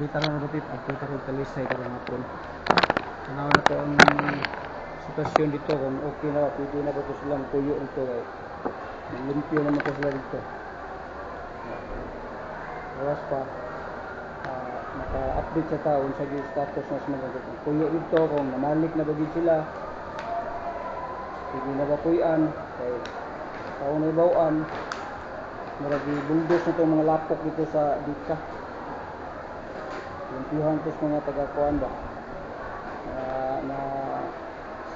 Dito na nabatit at dito rin talisay karang hapon. Tanaw na to ang sitwasyon dito kung okay na, pwede na ba ito silang tuyo dito kay limpyo naman ito sila dito. Awas pa naka-update sa taon sa status na sumagot. Tuyo dito kung namalik na bagid sila, pwede na ba tuyan kay taon na ibawaan. Maragi buldos na itong mga lapok dito sa dika. Limpyuhan ito sa mga taga-kuan ba na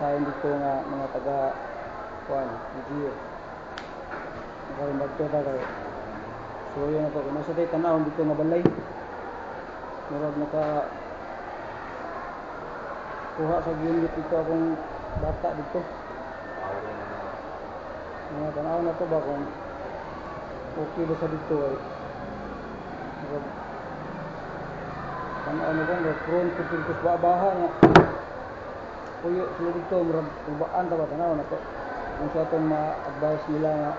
sign dito nga mga taga-kuan video nakarimbag ito tagay. So yun na ito, kung nasa tayo tanawin dito nga balay, marag naka kuha sa unit dito akong bata dito. Mga tanawin na ito ba kung okay ba sa dito ay ano ba, prone to pintos baha nga puyo sila dito, marag tubaan ba tanaw na to kung siya itong ma-advise nila nga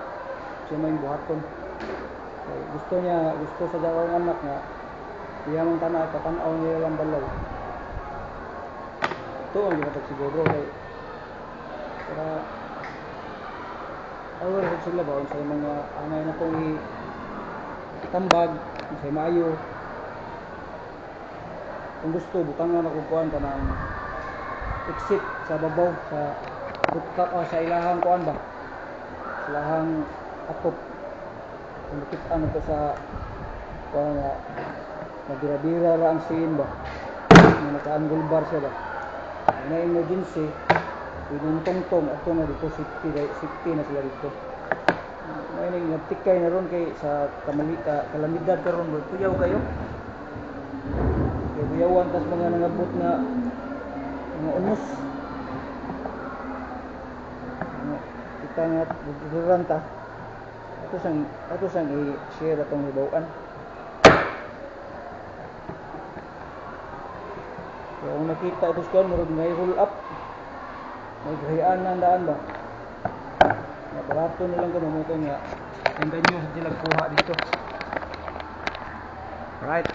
siya may buhaton. Gusto sa dakong anak nga iyamang tanay, katanaw nila lang balay. Ito ang ginatag siguro kay para aware sila ba sa mga angay na itong itambag sa maayo. Kung gusto, butangan ako kuan ka ng exit sa babaw sa ilahang kuan ba, sa ilahang atop. Kung nakita na ito sa kuan nga nabira-bira ra ang scene ba, naka-angle bar siya ba, na emergency pinong tong-tong at ito na dito safety na sila dito. May nagtikay na ron kay sa kalamidad karon ba, tuyaw kayo buyawan tas mga nangabot na mga unos kita nga buduran ta ato sang i-share atong hibawaan. So kung nakita ito sa murag may roll up, may gahiyaan na ang daan ba, aparato nilang ganun ito nga tingnan nyo sila kuha dito. Right,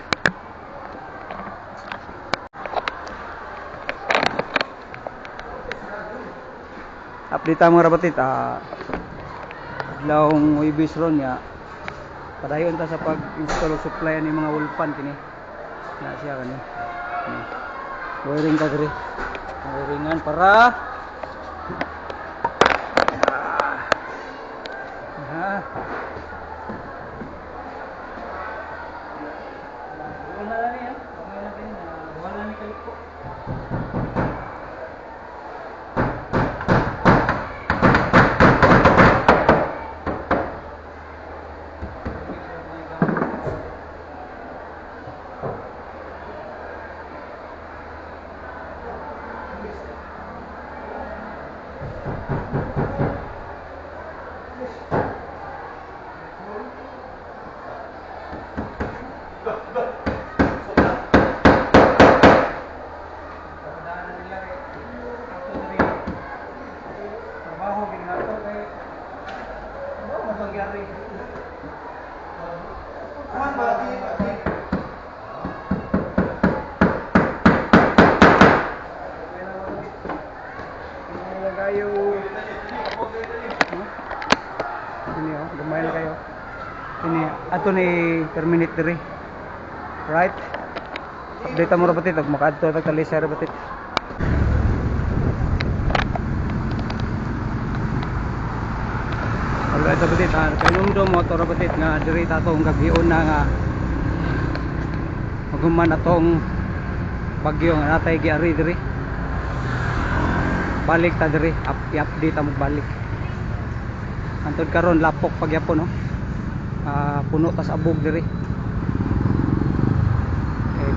update ang mga rabatit adlawng Webis ron nga padayon ta sa pag-install o supply ni mga wall-pan kini na siya kani wiring ka diri wiringan para gumayan kayo ini ato ni terminate diri. Right, update mo ra batit makaadto tag talisay ra batit. Alright sa batit kanum do motor ra batit nga diri ta tong gagion na nga maguman atong bagyo nga natay giari diri. Balik ta diri, i-update mo balik. Antod karon lapok pagyapon no. Puno tas abog diri.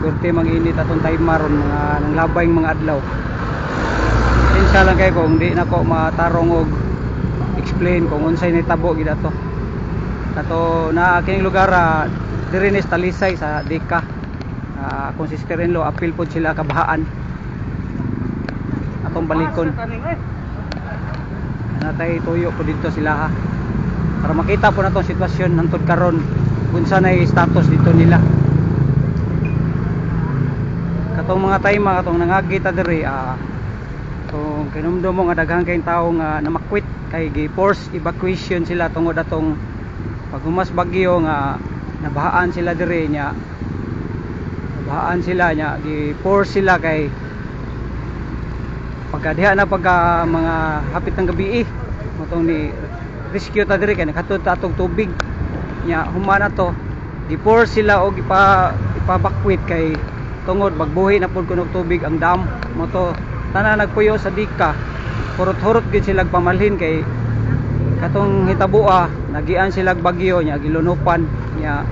Kurte manginit atong timer ron mga nanglabayng mga adlaw. Insya lang kay kung di nako matarong og explain kung unsay nitabo gid ato. Kato na kining lugar diri ni Talisay sa Dika. Kung sister-in-law apil pod sila kabahaan. Atong balikon. Natay tuyo po dito sila para makita po natong sitwasyon hangtod karon unsa nay status dito nila. katong mga tayma katong nangagita diri kung kinumdum mo nga daghang kayong tao nga namakwit kay gi-force evacuation sila tungod atong paghumas bagyo nga nabahaan sila diri nya. Nabahaan sila nya gi-force sila kay pagkadiha na pagka mga hapit ng gabi motong ni rescue ta diri kay nakatud ta atong tubig nya humana to gi-force sila og ipabakwit kay tungod magbuhi na pud kunog tubig ang dam mo to tanan nagpuyo sa dika hurot-hurot gid sila pamalhin kay katong hitabua nagian sila bagyo nya gilunupan nya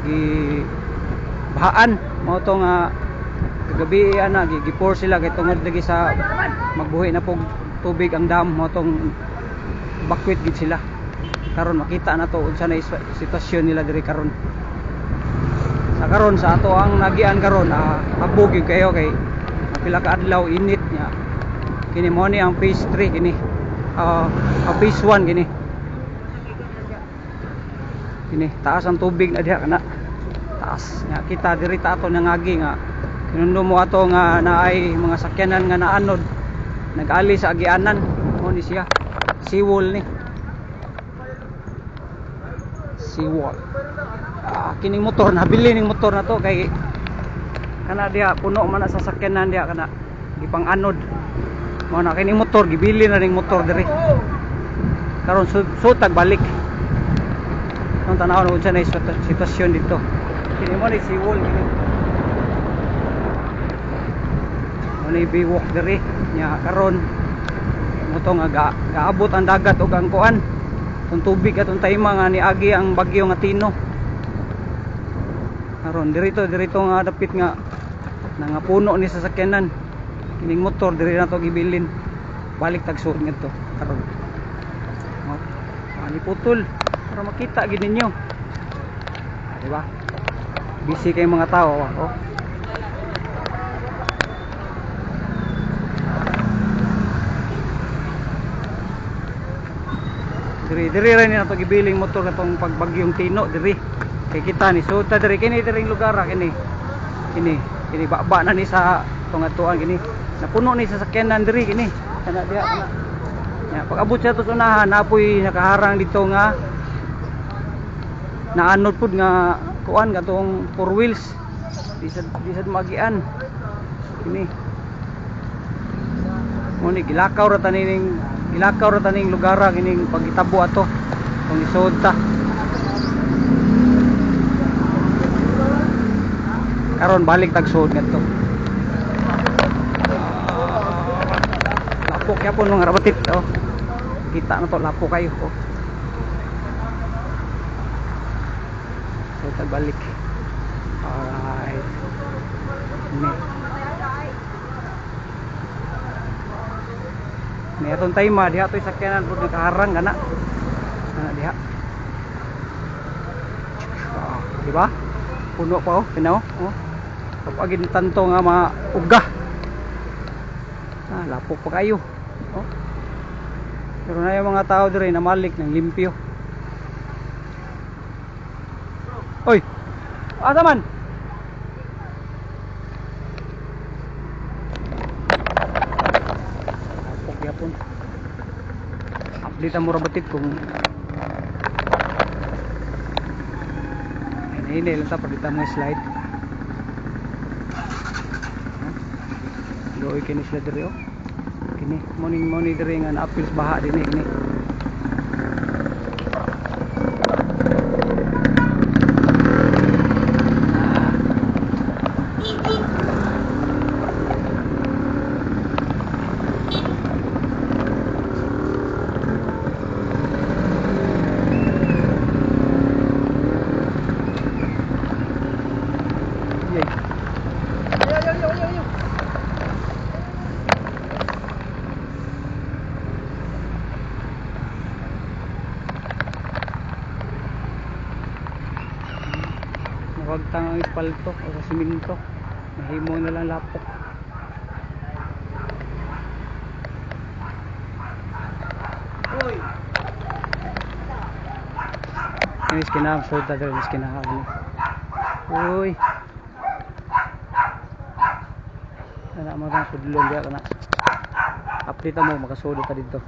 gi bahaan mo to nga kagabi ana gi-force sila kay tungod lagi sa magbuhi na pug tubig ang dam mo tong bakwit gid sila karon makita na to unsa na sitwasyon nila diri karon sa ato ang nagian karon habog gyud kayo kay pila ka adlaw init nya kini mo ni ang phase 3 kini phase 1 kini taas ang tubig na diha kana taas nya kita diri ta ato nangagi nga kinundom mo ato nga naay mga sakyanan nga naanod nag-ali sa agianan mo ni siya seawall ni seawall kining motor nabili ning motor na to kay kana diha puno man na sa sakyanan diha kana gipang anod mo na kining motor gibili na ning motor diri karon sutag balik nung tanaw unsa na sitwasyon dito kini mo ni seawall kini mo ni biwok diri nya karon mo to nga gaabot ang dagat ug ang kuan tong tubig atong tayma nga niagi ang bagyo nga Tino karon dirito nga dapit nga nangapuno ni sasakyanan kining motor diri na to gibilin balik tagsuot ngadto karon ani putol para makita gid ninyo di ba busy kay mga tao diri rin na to gibiling motor katong pagbagyong Tino diri kay kita ni suta diri kini diring lugar kini baba na ni sa tungatuan kini napuno ni sa sakyanan diri kini kana diha kana nya pag abot sa to unahan napoy nakaharang dito nga naanod pud nga kuan katong 4 wheels di sad magian kini mo ni gilakaw ra taning lugar kining pagitabo ato kung isod ta karon balik tagsuod ngadto lapok yapon mga rabatit kita na to lapok kayo so tagbalik alright ni atong tayma diha toy sakyanan pud nakaharang kana diha di ba puno pa kinaw kapag tanto nga mauga lapok pa kayo pero na yung mga tao dire na malik ng limpyo oy asa man lapok yapon update ang mura batit kung ini lang ta pagita mo slide doy kini sila diri kini morning diri nga apil baha dinhi kini Huwag tangang ispalto o sa siminto mahimo na lang lapok ini skinahang soda dito skinahang uy Kana mo tang sudlon dia kana. Update mo makasudot ta dito.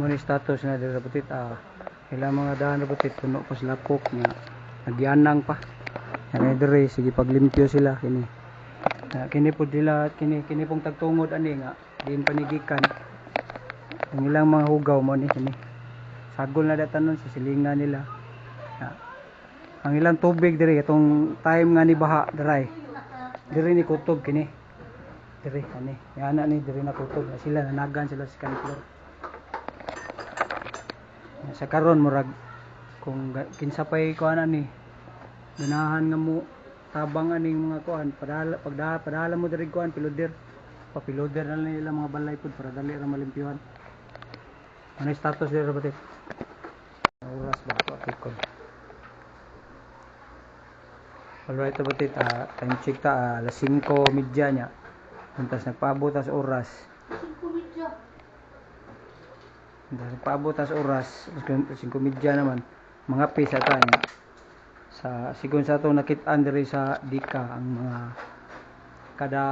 Muna status na dito Rabutit. Ilang mga daan Rabutit puno pa sila pok nga nagyanang pa. Yan dire sige paglimpyo sila kini. Kini pud sila kini pong tagtungod ani nga din panigikan. Ang ilang mga hugaw mo ni kini. Sagol na datanon sa silingan nila. Ang ilang tubig dire itong time nga ni baha dry. Dire ni kutob kini. Dire ani. Yan ni dire na kutob sila nanagan sila sa kanilor. Sa karon murag kung kinsa pay kuan ani ganahan nga mo tabang aning mga kuan padala mo diri kuan piloder papiloder na nila mga balay pud para dali ra malimpyuhan. Ano status diri Rabutit? Oras ba to article? Alright Rabutit, time check ta alas 5:30 nya. Untas nagpaabot as oras. 5:30. Nagpaabot as oras 5:30 naman. Mga pisa ta nya. Sa sigon sa ato nakit-an diri sa Dika ang mga kada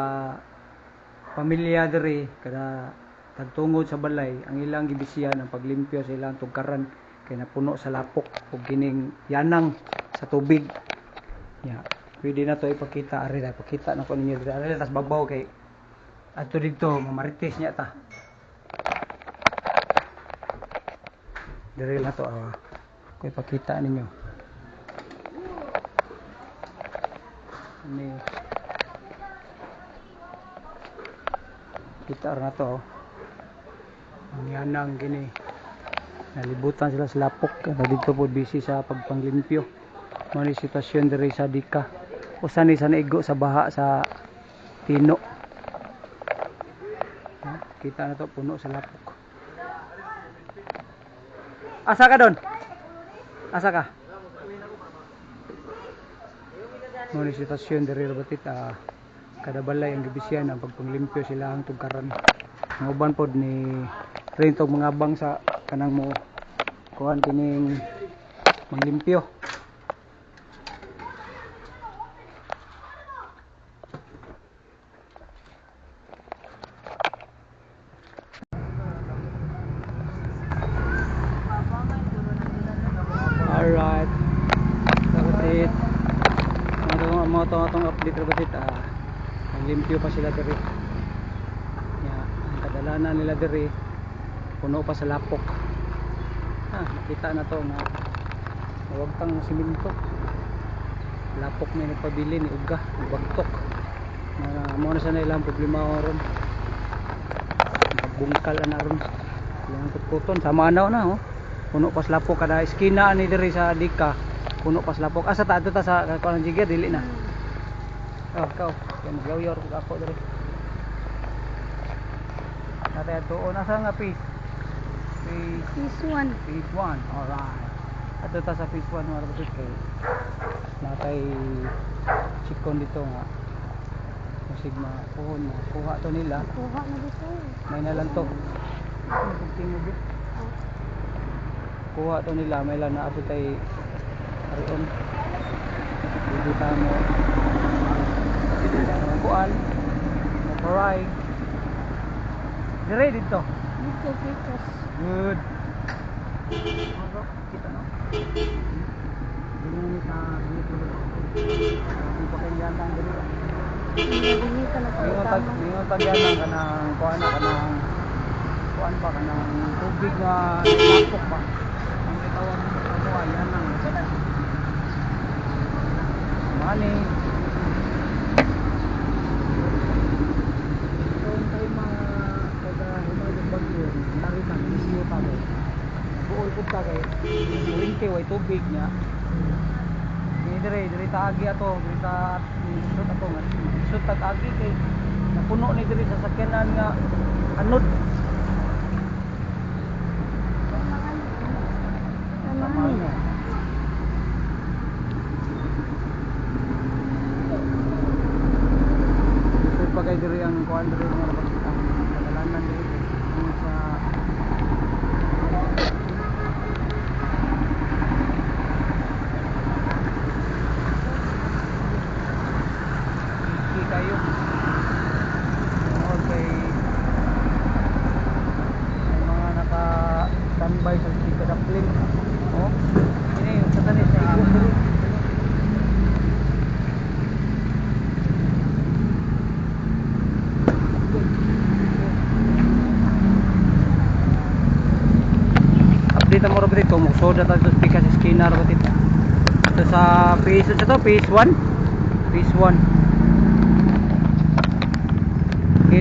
pamilya diri kada tagtungod sa balay ang ilang gibisiyan ang paglimpyo sa ilang tugkaran kay napuno sa lapok ug kining yanang sa tubig. Ya, pwede na to ipakita ari na ipakita na ko ninyo diri ari tas babaw kay adto dito mamarites niya ta. Diri na to ko ipakita ninyo. Ini kita na to. Ang yanang gini. Nalibutan sila sa lapok dito po busy sa pagpanglimpyo. Mao sitwasyon diri sa Dika. Usa ni sa naigo sa baha sa Tino. Kita na to puno sa lapok. Asa ka don? Asa ka? Mao sitwasyon diri Rabutit kada balay ang gibisyan ang pagpanglimpyo sila ang tugkaran. Ang uban pod ni rentog mga abang sa kanang mo kuan kining manglimpyo. Alright. Rabutit. Atong update Rabutit. Naglimpyo pa sila diri. Ang kadalanan nila diri puno pa sa lapok. Nakita na to nga huwag tang siminto. Lapok na nagpabili ni uga, bagtok. Mao na sana ilang problema ron. Pagbungkal na ron. Ilang kuton sama na puno pa sa lapok kada eskina ni diri sa Dika. Puno pa sa lapok. Asa ta adto ta sa kanang jigger dili na. Kau yan maglawyar ko ako diri. Natay tuon asa nga phase 1. Phase 1. Alright. Ato ta sa phase 1 mga Rabutit kay natay chikon dito nga. Musig makuhon na kuha to nila. Kuha na dito. May na lang to. Kuha to nila may lang na ato tay aron. Dito mo kuan motoray dire dito good kita no ini sa dito dito kay yanang dire ini ka na pagyanang kanang kuan pa kanang tubig nga lapok ba ang tawag mo yanang mani buol po ka kay ringke way tubig niya diri taagi ato diri ta isut ato nga isut tag-agi kay napuno ni diri sa sakyanan nga anod isut pa kay diri ang kuan diri mga kadalanan diri sa bay sa kadapling. Oh. Ini sa tanis na ako diri. Update mo ra dito mo soda ta sa pika sa skinner ba dito. Ito sa phase ito phase 1. Phase 1.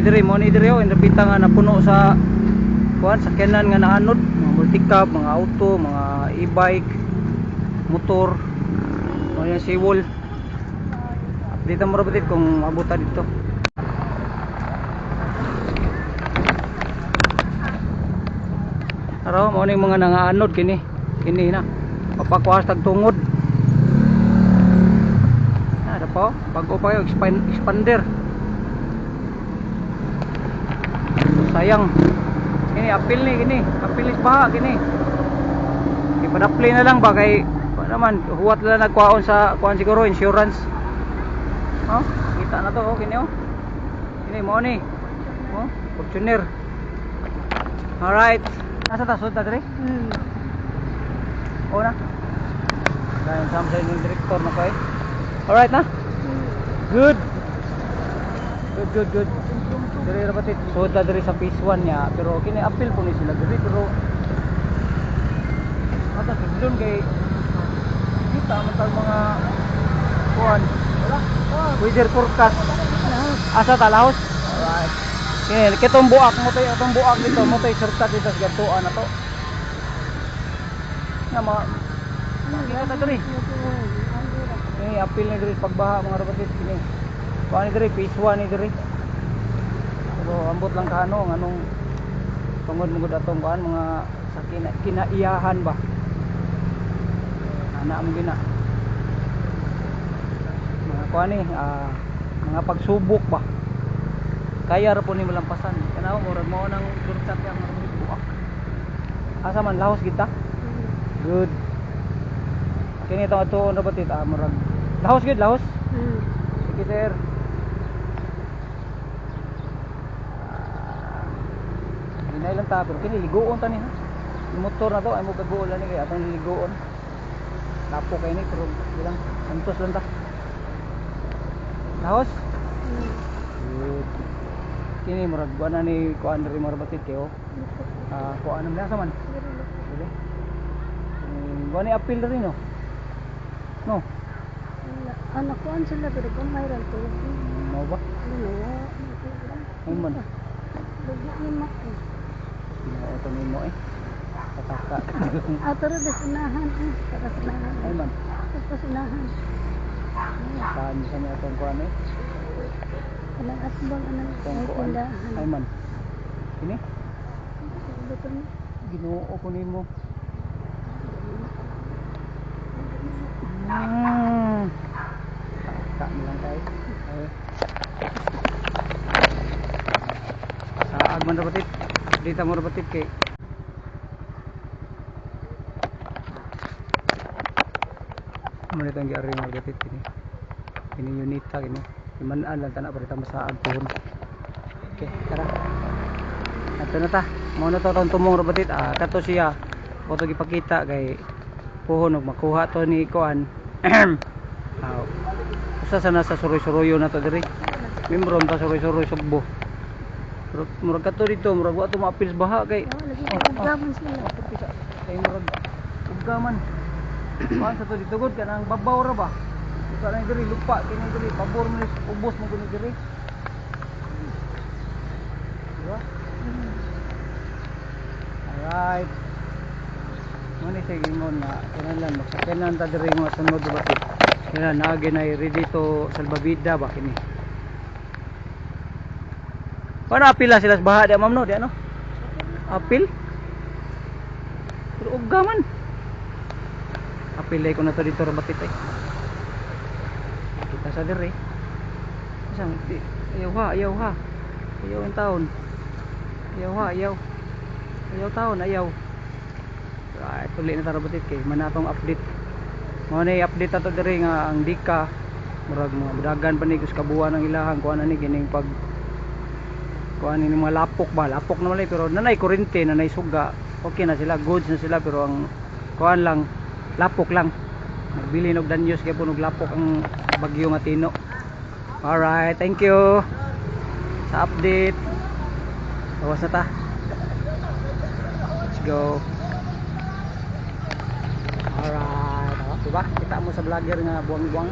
Diri mo ni diri in repita nga napuno sa kuan sakyanan nga naanod, mga multicab, mga auto, mga e-bike, motor, mga siwol. Update mo ra bitit kung abuta dito. Araw mo ni mga nangaanod kini na papakuas tag tungod. Ada pa bago pa yung expander. Sayang. Ini apil ni gini, apilis baha gini. Ipadapli na lang ba kay naman huwat lang nagkuhaon sa kuan siguro insurance. Oh, kita na to oh gini oh. Ini mo ni. Oh, Fortuner. Alright. Nasa ta sud ta diri? Oh na. Dahil sama sa inyong director na ko eh. Alright na? Good. Good. Diri ra batit soda diri sa phase 1 niya pero kini appeal po ni sila diri pero ata sidlon kay kita man tag mga kuan weather forecast asa talahos. Alright. Kini kitong buak mo tay atong buak dito mo tay serta dito sa gatuan na to. Na kita diri. Kini appeal ni diri pagbaha mga rabatit kini. Kuan ni diri phase 1 ni diri. Pero ambot lang kaano nganong tungod mo gud atong kuan mga sa kinaiyahan ba. Ana mo gina. Mga kuan ni mga pagsubok ba. Kaya ra po ni malampasan. Kanaw murag mo nang shortcut yang buak. Asa man lahos kita? Good. Kini to ato na batit murag. Lahos gid lahos. Sige sir. Hinay lang ta pero kini ligoon ta ni ha. Yung motor na to ay mo gagoon lang ni kay atong ligoon. Lapo kay ni pero bilang antos lang ta. Lahos? Good. Kini murag buana ni kuan diri mo batit kayo. Kuan man sa man. Dili. Buana ni appeal diri no. No. Anak ko sila pero gamay ra to. Mo ba? Ay man. Lugi ni mak. Ito nimo eh. Pataka. Atara de sinahan para sinahan. Ay man. Sa sinahan. Saan sa niya itong kuan eh? Anang atbang anang tindahan. Ay man. Ini? Betul ni. Ginoo ko nimo. Tak lang kay. Saag man rabatit. Dita mo rabatit kay. Muna itong gyari mo rabatit ini. Ini unita ini. Imanaan lang tanak parita masaag tuhon. Okay, tara. Ato na ta. Mao na to tong tumong rabatit. Kato siya. Koto gipakita kay puhon og makuha to ni kuan. Usa sana sa suroy-suroyo na to diri. Membro ta suroy-suroy subbo. Pero murag kato dito, murag wa to maapil sa baha kay. Ugaman sila. Kay murag ugaman. Kuan sa to dito gud kanang babaw ra ba? Usa na diri lupa kini diri pabor mo ubos mo kini diri. Diba? Alright. Muna sa gingon na kailangan magsakyanan ta diri mga sunod batit. Kailangan naagi na ready to salbabida ba kini. Paano apila sila sa baha di ma'am no? Di ano? Apil? Pero ugaman. Apilay ko na to dito ra batit ay. Kita sa diri. Isang ayaw ha. Ayaw ang taon. Ayaw ha, ayaw. Ayaw taon, ayaw. Right, tuloy na tara batit kay manatong update. Mao na i-update ato diri nga ang dika murag mga dagan pa ni kus kabuan ng ilahan kuan ani kining pag kuan ni mga lapok ba, lapok naman pero nanay kurente, nanay suga okay na sila, goods na sila, pero ang kuan lang, lapok lang. Nagbili og danyos kay punog lapok ang bagyo nga Tino. Alright, thank you sa update. Tawas na ta. Let's go. Alright, diba? Kita mo sa vlogger nga buwang-buwang.